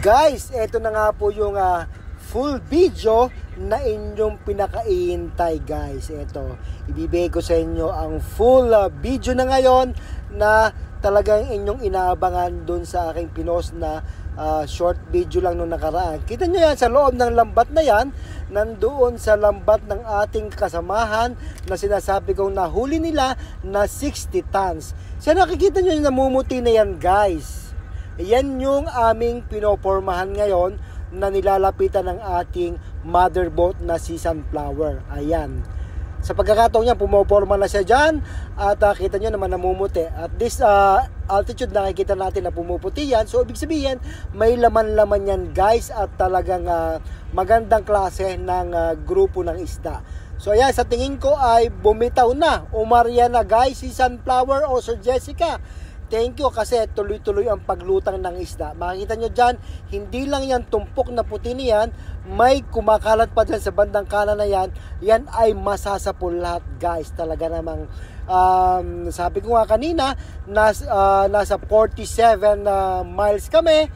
Guys, eto na nga po yung full video na inyong pinakaihintay guys. Eto, ibibigay ko sa inyo ang full video na ngayon na talagang inyong inaabangan dun sa aking pinost na short video lang nung nakaraan. Kita nyo yan sa loob ng lambat na yan, nandoon sa lambat ng ating kasamahan na sinasabi kong nahuli nila na 60 tons. So nakikita nyo yung namumuti na yan guys. Yan yung aming pinopormahan ngayon na nilalapitan ng ating mother boat na si Sunflower. Ayan. Sa pagkakataon niya, pumoporma na siya dyan at kita nyo naman namumuti. At this altitude nakikita natin na pumuputi yan. So, ibig sabihin, may laman-laman yan guys at talagang magandang klase ng grupo ng isda. So, ayan, sa tingin ko ay bumitaw na. Umarya na guys si Sunflower o Sir Jessica. Thank you kasi tuloy-tuloy ang paglutang ng isda. Makikita nyo dyan, hindi lang yan tumpok na puti niyan, may kumakalat pa dyan sa bandang kanan na yan. Yan ay masasapol lahat guys. Talaga namang, sabi ko nga kanina, nasa 47 miles kami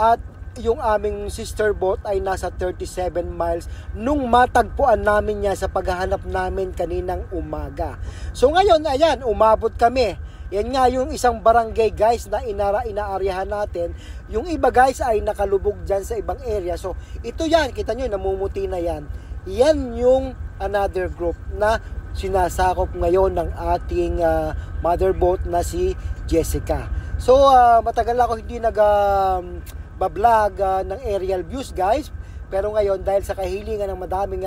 at yung aming sister boat ay nasa 37 miles nung matagpuan namin niya sa paghahanap namin kaninang umaga. So ngayon, ayan, umabot kami. Yan nga yung isang barangay guys na inaaryahan natin. Yung iba guys ay nakalubog dyan sa ibang area. So ito yan, kita nyo namumuti na yan. Yan yung another group na sinasakop ngayon ng ating mother boat na si Jessica. So matagal ako hindi nag-vlog ng aerial views guys. Pero ngayon dahil sa kahilingan ng madaming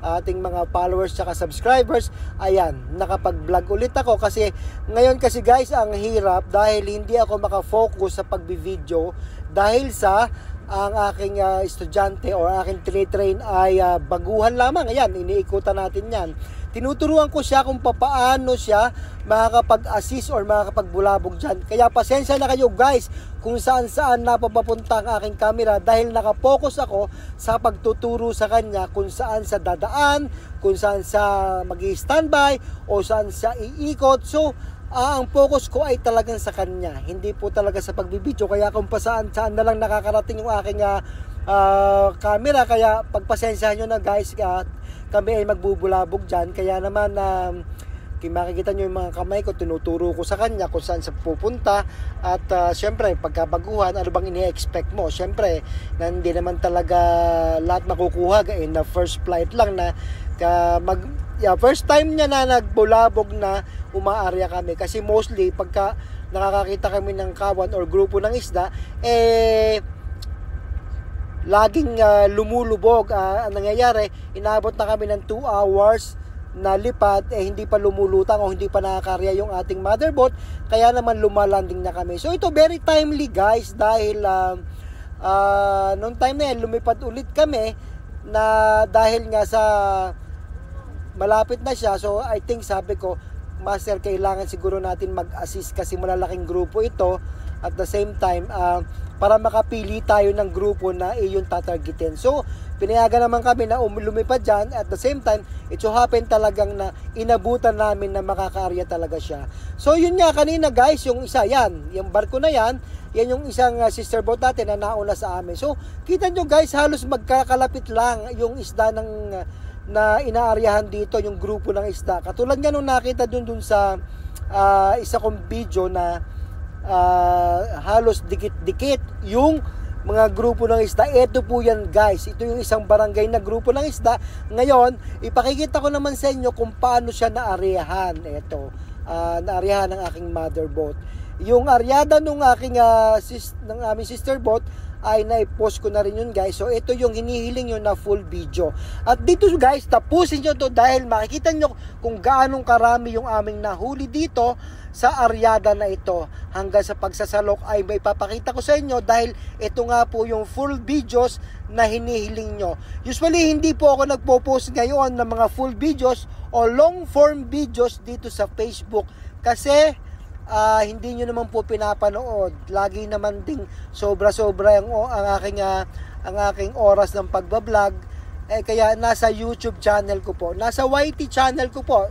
ating mga followers at subscribers, ayan, nakapag-vlog ulit ako kasi ngayon kasi guys ang hirap dahil hindi ako makafocus sa pagbi-video dahil sa ang aking estudyante o aking tinitrain ay baguhan lamang. Ayan, iniikutan natin yan. Tinuturuan ko siya kung paano siya makakapag-assist or makakapagbulabog dyan. Kaya pasensya na kayo guys kung saan-saan napapapunta ang aking camera dahil nakapokus ako sa pagtuturo sa kanya kung saan sa dadaan, kung saan sa mag-i-standby o saan sa iikot. So, ang focus ko ay talagang sa kanya, hindi po talaga sa pagbibideo. Kaya kung saan na lang nakakarating yung aking camera, kaya pagpasensyahan nyo na guys, kami ay magbubulabog dyan. Kaya naman makikita nyo yung mga kamay ko, tinuturo ko sa kanya kung saan sa pupunta. At syempre pagkabaguhan, ano bang ini-expect mo? Syempre hindi naman talaga lahat makukuha in the first flight lang na first time niya na nagbulabog na umaarya kami. Kasi mostly pagka nakakakita kami ng kawan or grupo ng isda, laging lumulubog. Ang nangyayari, inaabot na kami ng 2 hours na lipad, hindi pa lumulutang o hindi pa nakakarya yung ating mother boat, kaya naman lumalanding na kami. So ito very timely guys dahil noong time na yan lumipad ulit kami na dahil nga sa malapit na siya. So I think sabi ko, Master, kailangan siguro natin mag-assist kasi malalaking grupo ito. At the same time, para makapili tayo ng grupo na iyon tatargetin. So, pinayagan naman kami na lumipad dyan. At the same time, it so happen talagang na inabutan namin na makakaarya talaga siya. So, yun nga kanina guys, yung isa yan, yung barko na yan, yan yung isang sister boat natin na nauna sa amin. So, kita nyo guys, halos magkakalapit lang yung isda na inaaryahan dito, yung grupo ng isda. Katulad nga nung nakita dun sa isa kong video na halos dikit-dikit yung mga grupo ng isda. Ito po yan guys, ito yung isang barangay na grupo ng isda. Ngayon, ipakikita ko naman sa inyo kung paano siya naaryahan. Ito, naaryahan ng aking mother boat. Yung aryada ng aming sister boat ay na-post ko na rin yun guys. So ito yung hinihiling nyo na full video. At dito guys, tapusin nyo to dahil makikita nyo kung gaano karami yung aming nahuli dito sa aryada na ito. Hanggang sa pagsasalok ay may papakita ko sa inyo dahil ito nga po yung full videos na hinihiling nyo. Usually hindi po ako nagpo-post ngayon ng mga full videos o long form videos dito sa Facebook kasi hindi nyo naman po pinapanood. Lagi naman ding sobra-sobra ang aking oras ng pagbablog. Kaya nasa YouTube channel ko po, nasa YT channel ko po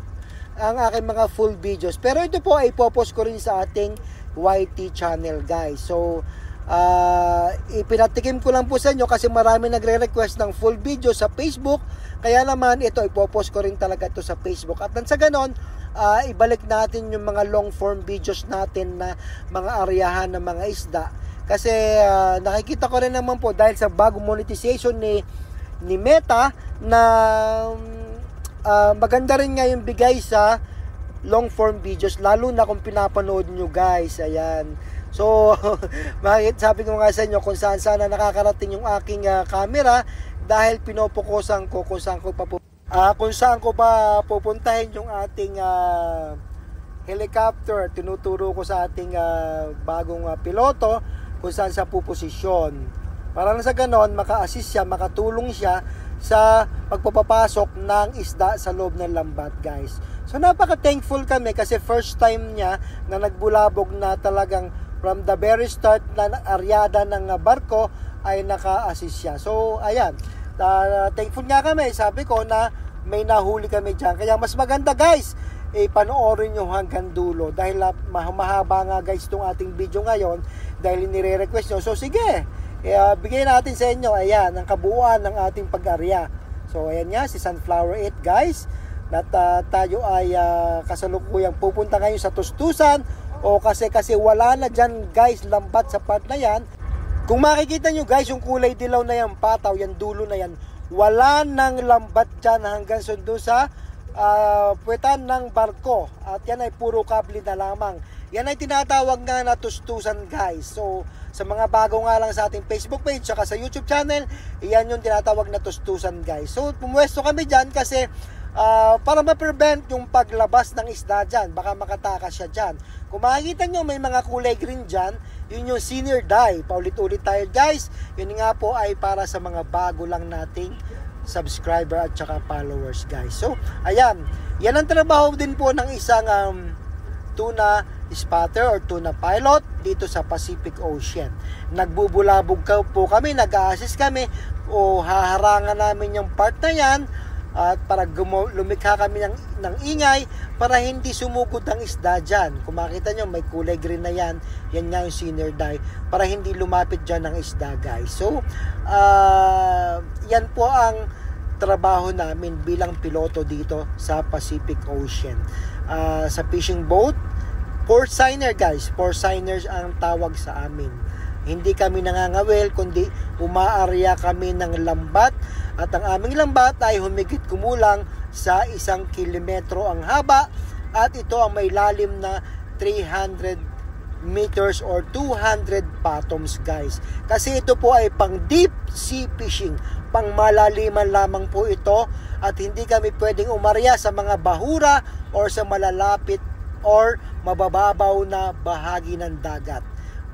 ang aking mga full videos. Pero ito po ay ipopost ko rin sa ating YT channel guys. So ipinatikim ko lang po sa inyo kasi marami nagre-request ng full video sa Facebook. Kaya naman ito, ipopost ko rin talaga ito sa Facebook. At nang sa ganon, ibalik natin yung mga long form videos natin na mga aryahan ng mga isda. Kasi nakikita ko rin naman po dahil sa bagong monetization ni Meta na maganda rin nga yung bigay sa long form videos, lalo na kung pinapanood nyo guys. Ayan. So, sabi ko nga sa inyo kung saan sana nakakarating yung aking camera dahil pinopokusan ko kung saan ko pa pupuntahin yung ating helicopter. Tinuturo ko sa ating bagong piloto kung saan sa puposisyon. Para lang sa ganon, maka-assist siya, makatulong siya sa pagpapapasok ng isda sa loob ng lambat guys. So napaka-thankful kami kasi first time niya na nagbulabog na talagang from the very start na aryada ng barko ay naka-assist siya. So ayan, thankful nga kami. Sabi ko na may nahuli kami dyan. Kaya mas maganda guys, panoorin nyo hanggang dulo dahil mahaba nga guys itong ating video ngayon dahil nire-request nyo. So sige, bigay natin sa inyo, ayan, ang kabuuan ng ating pag-arya. So ayan nga, si Sunflower 8 guys, at tayo ay kasalukuyang pupunta ngayon sa Tustusan o kasi wala na dyan guys lambat sa part na yan. Kung makikita nyo guys, yung kulay dilaw na yan, pataw, yan dulo na yan, wala nang lambat dyan hanggang sundo sa puwetan ng barko. At yan ay puro kable na lamang. Yan ay tinatawag nga na Tustusan guys. So sa mga bago nga lang sa ating Facebook page saka sa YouTube channel, yan yung tinatawag na Tustusan guys. So pumuwesto kami dyan kasi para ma-prevent yung paglabas ng isda dyan. Baka makatakas siya dyan. Kung makikita nyo may mga kulay green dyan, yun yung senior die. Paulit-ulit tayo guys. Yun nga po ay para sa mga bago lang nating subscriber at saka followers guys. So ayan, yan ang trabaho din po ng isang tuna spotter or tuna pilot dito sa Pacific Ocean. Nagbubulabog po kami, nag-a-assist kami o haharangan namin yung part na yan at para lumikha kami ng ingay para hindi sumugod ang isda dyan. Kung makita nyo may kulay green na yan, yan nga yung senior die para hindi lumapit dyan ang isda guys. So yan po ang trabaho namin bilang piloto dito sa Pacific Ocean. Sa fishing boat, port signer guys, port signers ang tawag sa amin. Hindi kami nangangawil kundi umaarya kami ng lambat at ang aming lambat ay humigit kumulang sa 1 kilometro ang haba at ito ang may lalim na 300 meters or 200 fathoms guys. Kasi ito po ay pang deep sea fishing, pang malaliman lamang po ito at hindi kami pwedeng umarya sa mga bahura or sa malalapit or mabababaw na bahagi ng dagat.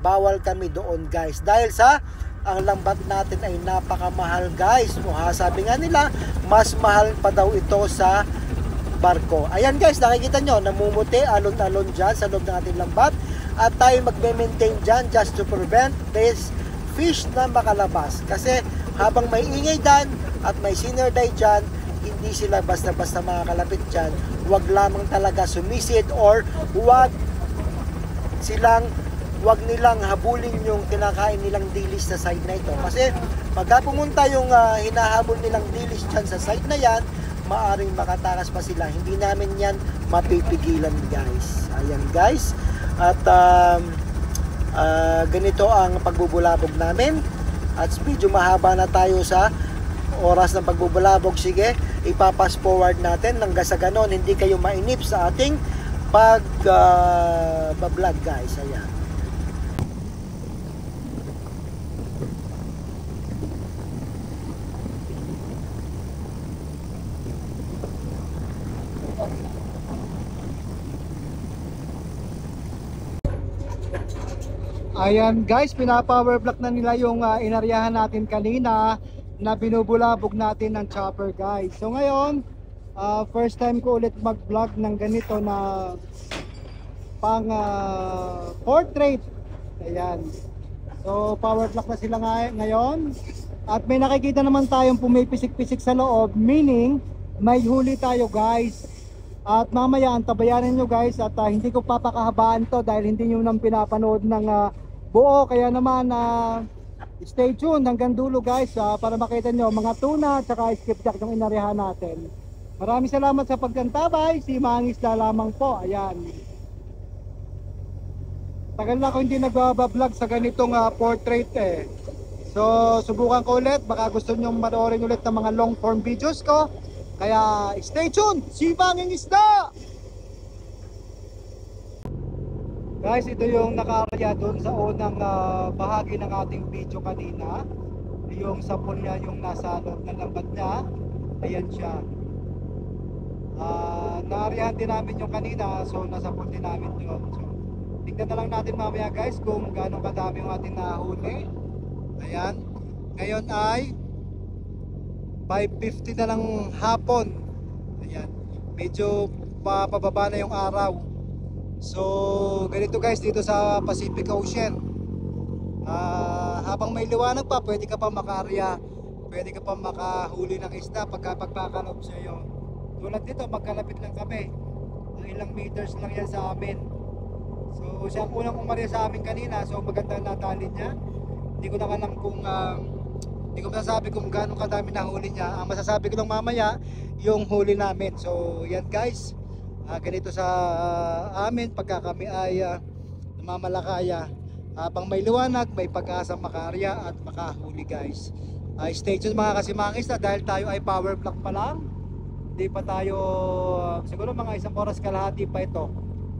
Bawal kami doon guys dahil sa ang lambat natin ay napakamahal guys. Sabi nga nila mas mahal pa daw ito sa barko. Ayan guys, nakikita nyo namumuti alon-alon dyan sa loob ng ating lambat at tayo magme-maintain dyan just to prevent this fish na makalabas. Kasi habang may ingay dyan at may senior die dyan, hindi sila basta-basta makakalapit dyan. Huwag lamang talaga sumisid or huwag nilang habulin yung kinakain nilang dilis sa side na ito. Kasi pagka pumunta yung hinahabol nilang dilis dyan sa side na yan, maaring makatakas pa sila. Hindi namin yan mapipigilan guys. Ayan guys. At ganito ang pagbubulabog namin. At medyo mahaba na tayo sa oras ng pagbubulabog. Sige, ipapass forward natin hanggang sa ganon hindi kayo mainip sa ating pag-vlog guys. Ayan. Ayan guys, pinapower block na nila yung inaryahan natin kanina na binubulabog natin ng chopper guys. So ngayon, first time ko ulit mag-vlog ng ganito na pang portrait. Ayan. So power block na sila ngayon. At may nakikita naman tayong pumipisik-pisik sa loob, meaning may huli tayo guys. At mamaya antabayanan nyo guys at hindi ko papakahabaan to dahil hindi nyo nang pinapanood ng buo, kaya naman Stay tuned hanggang dulo guys, para makita nyo mga tuna at saka skipjack yung inarehan natin. Maraming salamat sa pagtantabay. Si Mangisda lamang po. Ayan. Tagal na ako hindi nagbablog sa ganitong portrait eh. So subukan ko ulit. Baka gusto nyo manoorin ulit ng mga long form videos ko. Kaya stay tuned. Si Mangisda! Guys, ito yung nakarya doon sa unang bahagi ng ating video kanina. Yung sapon niya, yung nasa loob ng lambat niya. Ayan siya. Naaryahan din namin yung kanina, so nasapon din namin yun. So, tingnan na lang natin mamaya guys kung gaano kadami yung ating nahuli. Ayan. Ngayon ay 5:50 na ng hapon. Ayan. Medyo pababa na yung araw. So ganito guys dito sa Pacific Ocean, habang may liwanag pa pwede ka pa makarya, pwede ka pa makahuli ng isda pagka pagkakalob sa iyo. Tulad dito magkalapit lang kami, ilang meters lang yan sa amin. So siya ang unang umarya sa amin kanina, so maganda natali niya. Hindi ko na alam kung hindi ko masasabi kung gaano kadami na huli niya. Ang masasabi ko lang mamaya yung huli namin. So yan guys, ganito sa amin pagka kami ay namamalakaya, habang may liwanag may pag-asa makarya at makahuli guys. Stay tuned mga kasimangis na dahil tayo ay power block pa lang, hindi pa tayo siguro mga isang oras kalahati pa ito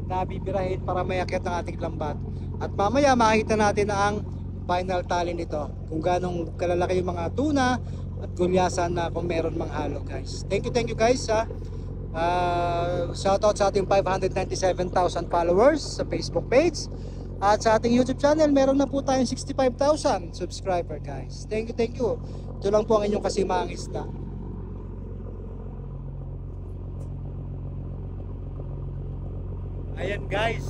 nabibirahin para may akyat ng ating lambat. At mamaya makikita natin ang final tally nito, kung ganong kalalaki yung mga tuna at gulyasan na kung meron mang halo guys. Thank you guys ha. Shoutout sa ating 597,000 followers sa Facebook page, at sa ating YouTube channel meron na po tayong 65,000 subscriber guys. Thank you. Ito lang po ang inyong Kasimangista. Ayan guys,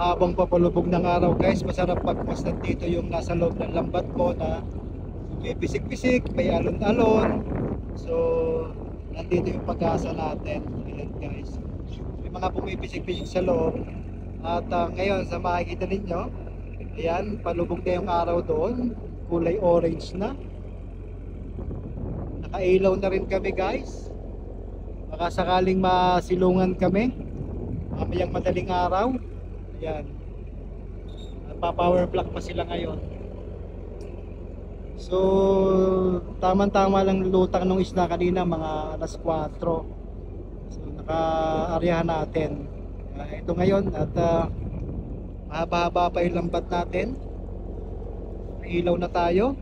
habang papalubog ng araw guys, masarap pagmasdan dito yung nasa loob ng lambat ko na may pisik-pisik, may alon-alon. So nandito yung pag-asa natin. Ayan guys, may mga pumipisik-pisik sa loob. At ngayon sa makikita ninyo, ayan, palubog na yung araw doon, kulay orange na. Nakailaw na rin kami guys, baka sakaling masilungan kami mamayang madaling araw. Ayan, pa-power block pa sila ngayon. So tamang-tama lang lutang ng isla kanina, mga alas 4. So naka-aryahan natin ito ngayon, at mahaba-haba pa yung lambat natin. Ilaw na tayo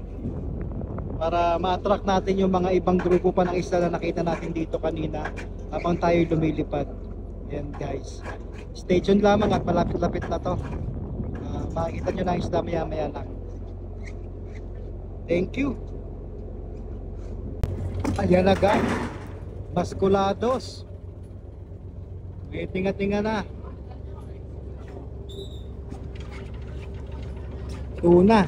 para ma-attract natin yung mga ibang grupo pa ng isla na nakita natin dito kanina habang tayo lumilipad. Ayan guys, stay tuned lamang at malapit-lapit na to. Makikita nyo na ang isla maya-maya lang. Thank you. Ayan na guys, Basculados. May tinga-tinga na. Tuna.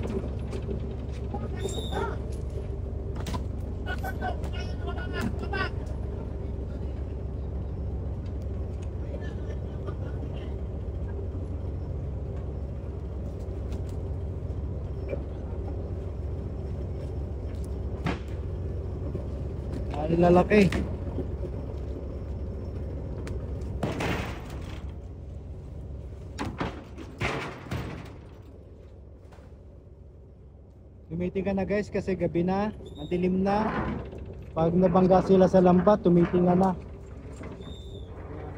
Lalaki. Tumitinga na guys kasi gabi na, madilim na. Pag nabangga sila sa lambat, tumitinga na.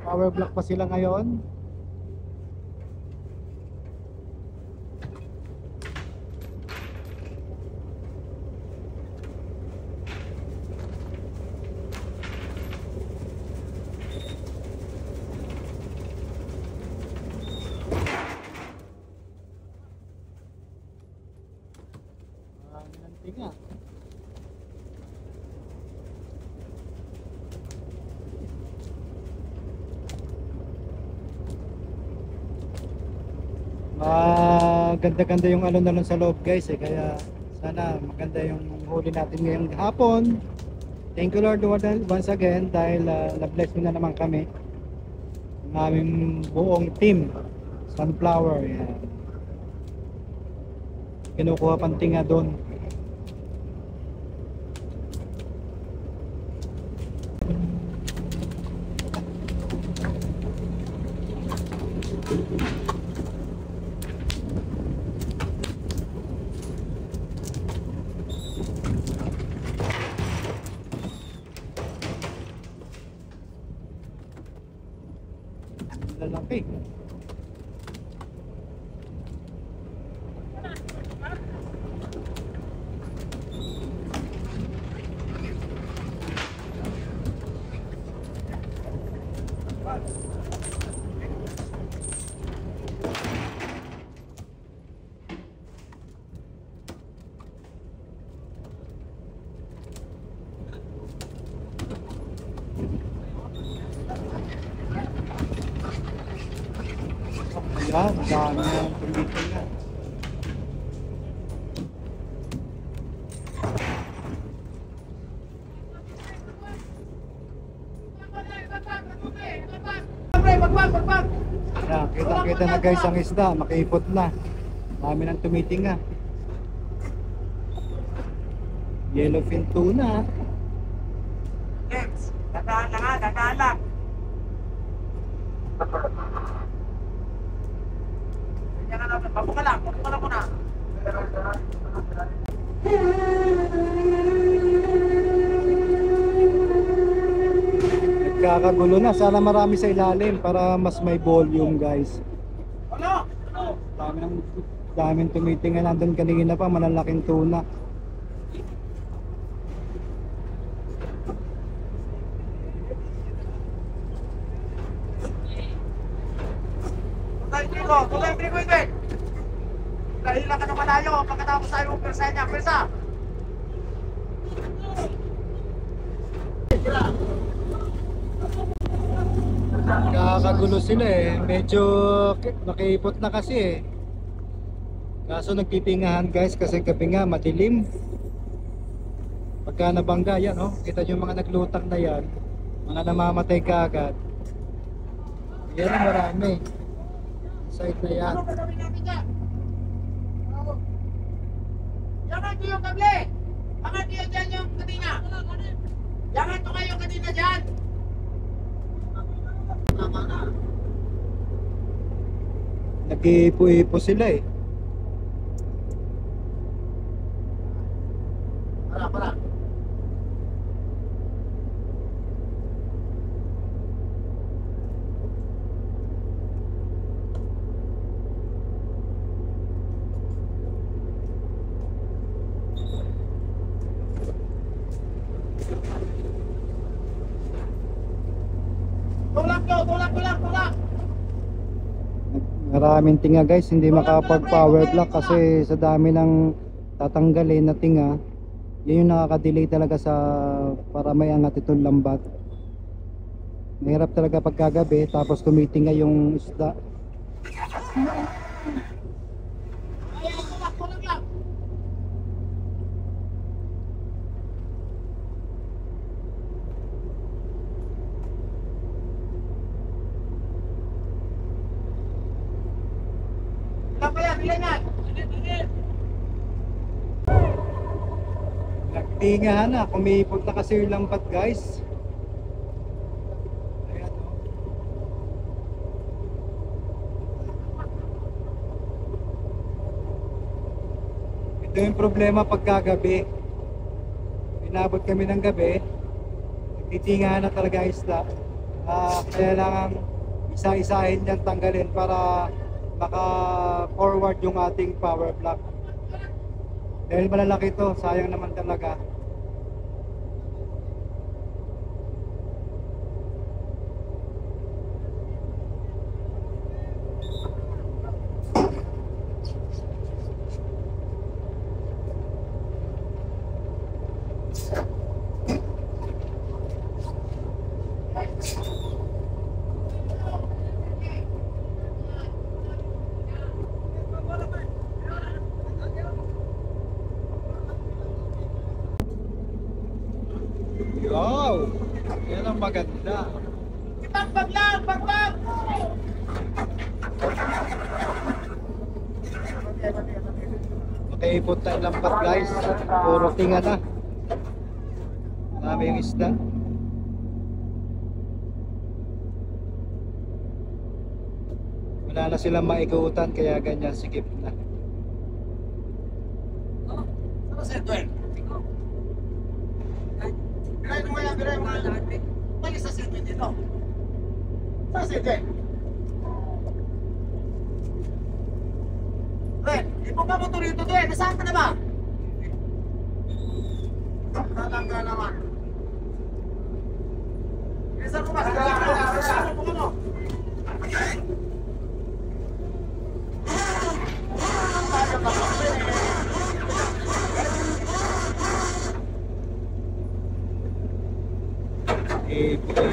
Power block pa sila ngayon. Tinga. Ganda-ganda yung alon-alon sa loob guys kaya sana maganda yung huli natin ngayong hapon. Thank you Lord once again dahil na-bless mo na naman kami, ng aming buong team Sunflower, yan. Kinukuha pang tinga doon. Lalaki. Ayan, dami na tumitin na. Ayan, kita-kita na guys ang isda, makaipot na. Dami nang tumitinga. Yellowfin tuna. Next, dadaan lang ha, dadaan lang. Ganyan ka naman, pabuka lang muna. Nagkakagulo na, sana marami sa ilalim para mas may volume guys. Ano? Daming tumitinga, nandun kanina pa, malalaking tuna. Tulay ko ito. Dahil lang ka na malayo, pagkatapos tayo umpersa niya, persa. Kakagulo sila eh, medyo nakiipot na kasi eh. Kaso nagtitingahan guys kasi gabi nga madilim. Pagka nabangga yan oh, kita nyo yung mga naglutang na yan, mga namamatay kaagad. Yan ang marami. Side na yan. Ano gagawin natin dyan? Yangan ko yung kable. Angat niyo dyan yung kadina. Yangan ko kayo yung kadina dyan. Nag-iipo-ipo sila eh. Para. Tulak. Maraming tinga guys, hindi makapag power block kasi sa dami ng tatanggalin na tinga. Yun yung nakaka-delay talaga sa para may angat itong lambat. Mahirap talaga pagkagabi tapos tumitinga yung isda. Tulak lang. Ilan pa yan? Ilan yan? Nagtingahan na, kumipot na kasi yung lambat guys. Ayan oh. Ito yung problema pagkagabi. Inabot kami ng gabi, nagtitingahan na talaga isda. Kailangan isa-isahin yan tanggalin para maka-forward yung ating power block. Dahil malalaki to, sayang naman talaga. Wow! Yan ang maganda. Bagbag lang! Makaipot na lambat guys. Puro tinga na. Marami yung isda. Wala na silang maikutan kaya ganyan sikip na. Ano sa ito eh? Biray mo yan, biray mo yan. Balik sa sito dito. Sa sito eh. Ren, ipunta mo ito rito doon. Nasaan ka na ba? Nasaan ka naman? Nasaan ko ba? Nasaan ko mo? Ipo.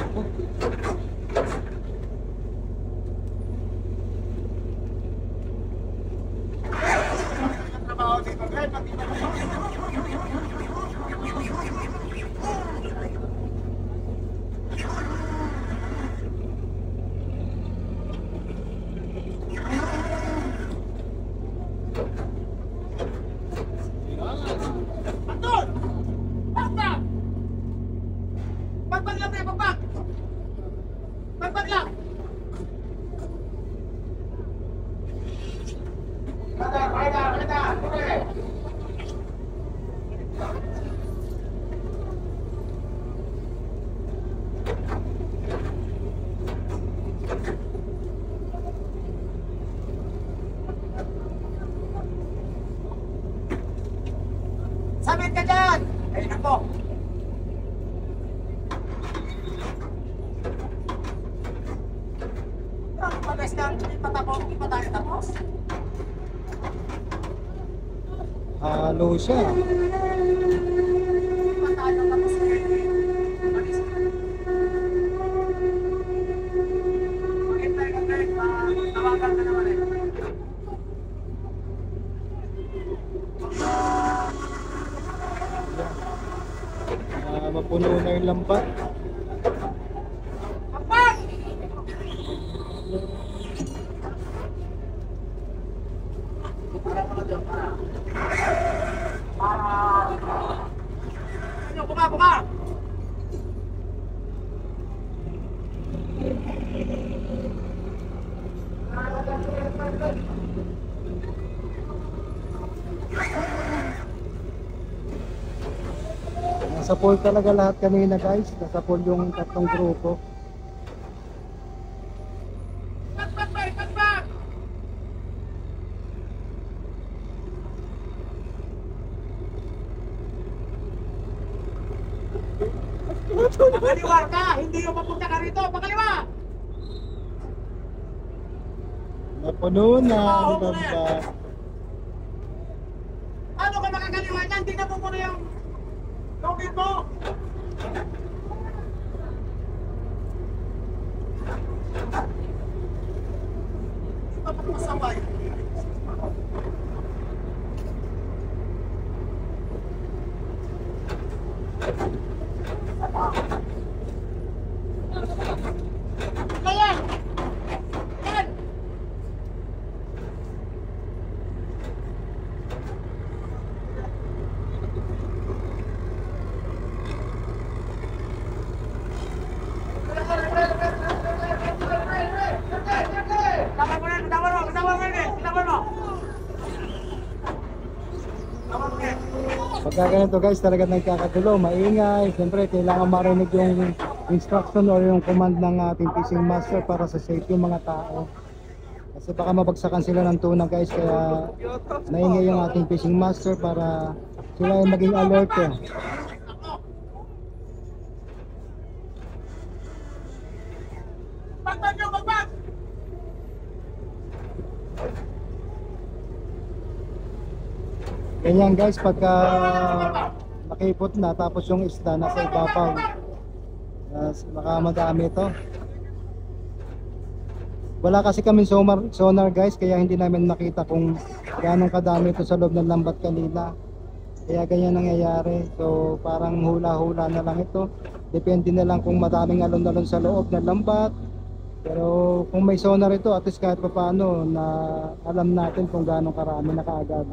Trabaho dito, Ren. Andun! Pagbag! Pagbag lang, pagbag! Pagbag lang! Kada! Sabit ka dyan! Ay, nako! Ang pagas lang, hindi pa tayo tapos. Halo siya. Hindi pa tayo tapos. Malis. Maghintay ka, Greg. Tawagan ka naman eh. Mapuno na yung lambat. Kapag! Ano, buka! Nasa pool talaga lahat kanina guys. Nasa pool yung tatlong grupo. Pagbag! Pakaliwa ka! Hindi yung mapunta ka rito! Pakaliwa! Napuno na ang lambat. Ano ka makakaliwa niyan? Tingnan mo muna yung login mo! Di ba magpasaway? Ayan! Ayan! Pagka ganito guys, talaga nagkakagulo, maingay. Siyempre, kailangan marinig yung instruction or yung command ng ating fishing master para sa safety yung mga tao. Kasi baka mabagsakan sila ng tuna guys, kaya maingay yung ating fishing master para sila ay maging alert eh. Pagbag! Ganyan guys, pagka nakipot na tapos yung isda nasa ibabaw, baka madami ito. Wala kasi kami sonar guys, kaya hindi namin nakita kung gaano kadami ito sa loob ng lambat kanina. Kaya ganyan nangyayari. So parang hula-hula na lang ito. Depende na lang kung madaming alon-alon sa loob ng lambat Pero kung may sonar ito, at least kahit pa paano na alam natin kung gaano karami na kaagad.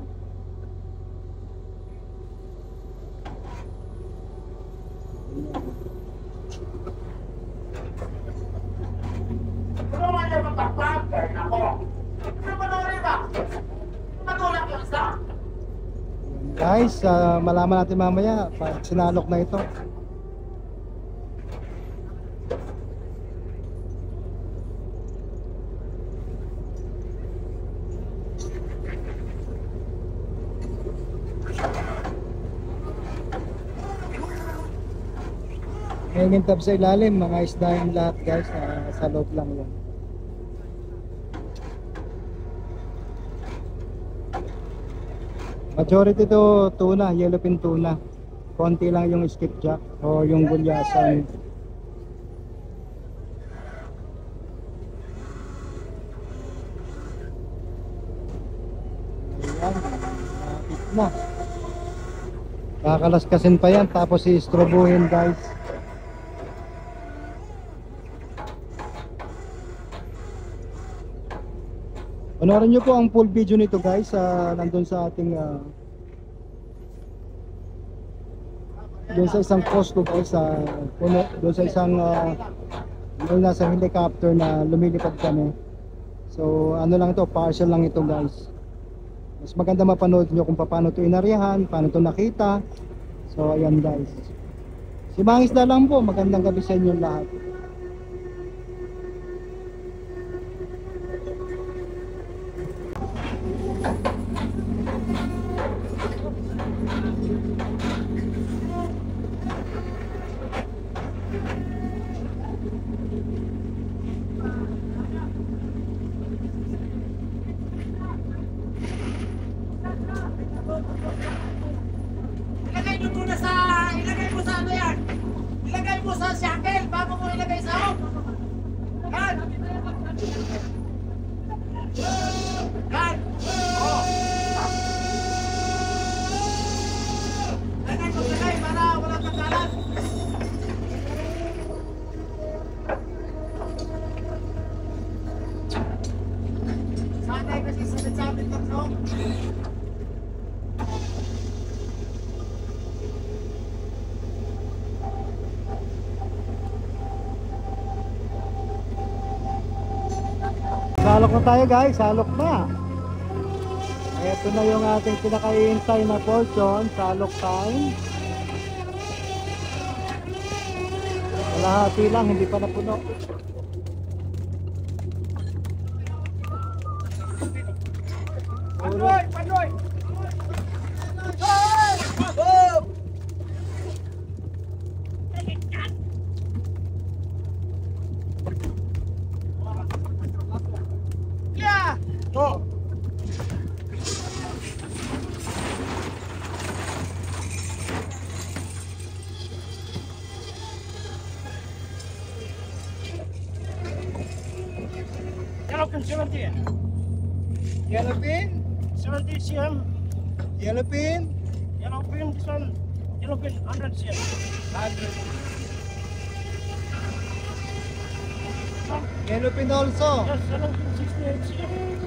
Tulungan niyo magpapagpag ako. Ano ba naman ba? Matulak yung isa. Guys, malaman natin mamaya pag sinalok na ito. Hanging tab sa ilalim, mga isda yung lahat guys, sa loob lang yan. Majority to tuna, yellowfin tuna. Konti lang yung skipjack o yung gulyasan. Ayan, kapit na. Kakalaskasin pa yan, tapos i-strobuhin guys. Panoorin nyo po ang full video nito guys, nandun sa ating doon sa isang post ko guys, doon sa isang nasa helicopter na lumilipad kami. So ano lang ito, partial lang ito guys. Mas maganda mapanood nyo kung paano ito inarihan, paano ito nakita. So ayan guys, si mga isda lang po, magandang gabi sa inyo lahat. Ilagay mo sa ano yan? Ilagay mo sa shackle bago mo ilagay sa hook. Yan. Yan. Oh. Lagay para walang tanggalan. Sanay kasi sabit-sabit lang sa hook. Salok na tayo guys, salok na. Ito na yung ating pinakaihintay na portion, salok time. Kalahati lang, hindi pa napuno. Panoy! Panoy! Yeah! Oh! Yellowfin 70. Yellowfin? 70 cm. Yellowfin? Yellowfin, this one. Yellowfin 100 cm. 100. Yellowfin also. Yes, yellowfin 68 cm.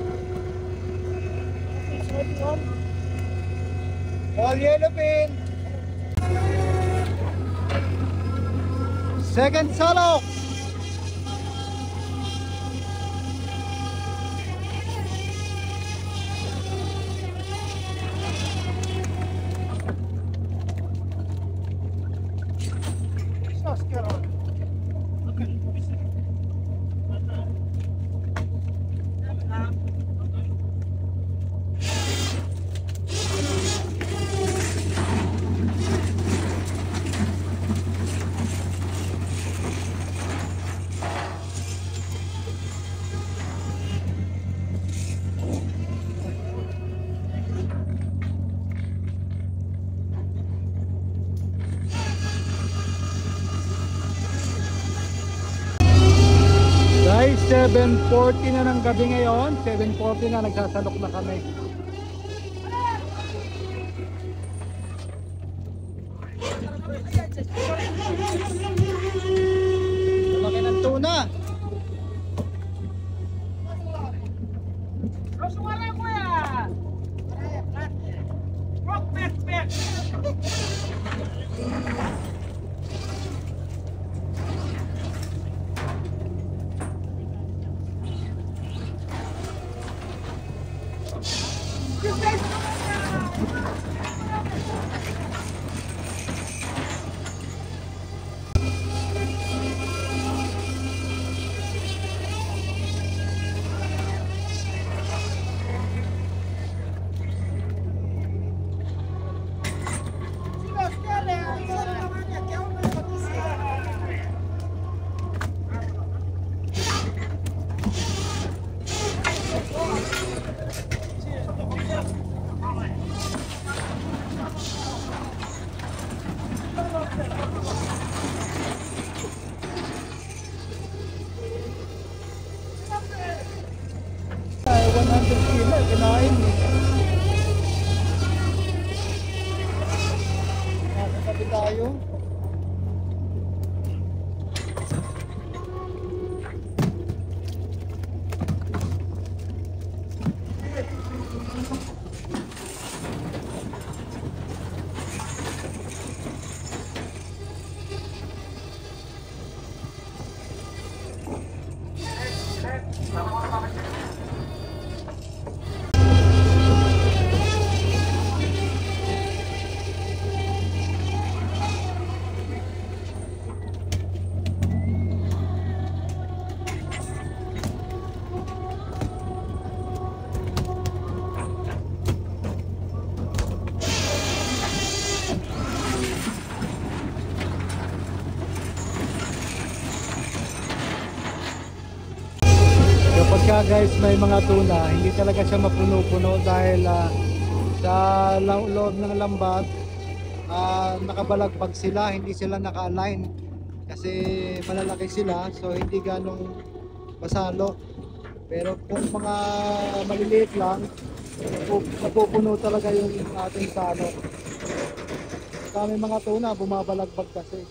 71. All yellowfin. Second salok. Guys, 7:40 na ng gabi ngayon. 7:40 na, nagsasalok na kami. Laki ng tuna. Lo suara ko ya. Rock back. Ay, 100 kilo, kinain eh. Nakakatabi tayo. Kapag guys may mga tuna, hindi talaga siya mapuno-puno dahil sa loob ng lambat nakabalagbag sila, hindi sila naka-align kasi malalaki sila, so hindi ganong masalok. Pero kung mga maliliit lang, napupuno talaga yung ating salok. Kami mga tuna bumabalagbag kasi.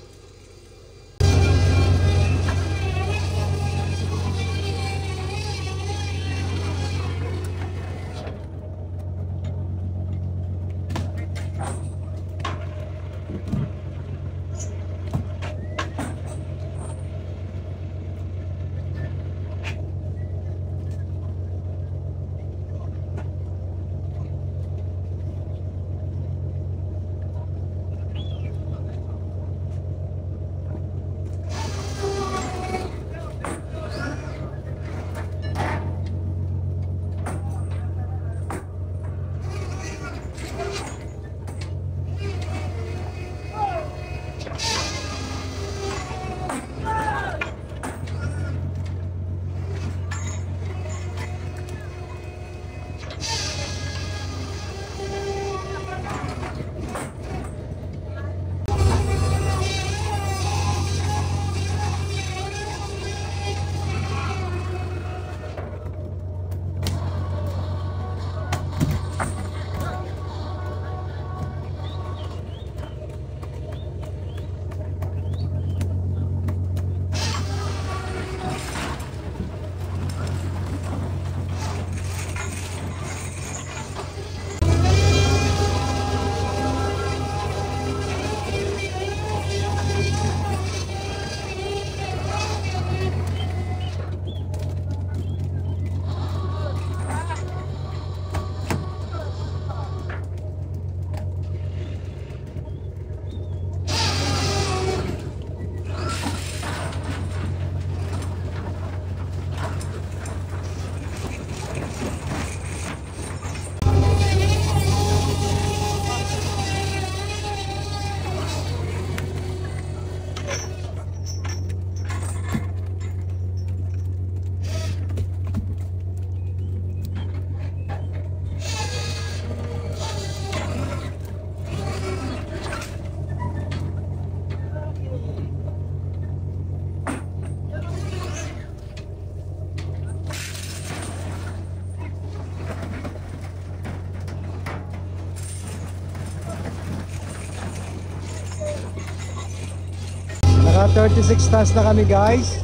Naka 36 tons na kami guys.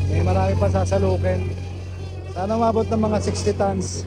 May marami pa sasalukin Sana umabot ng mga 60 tons.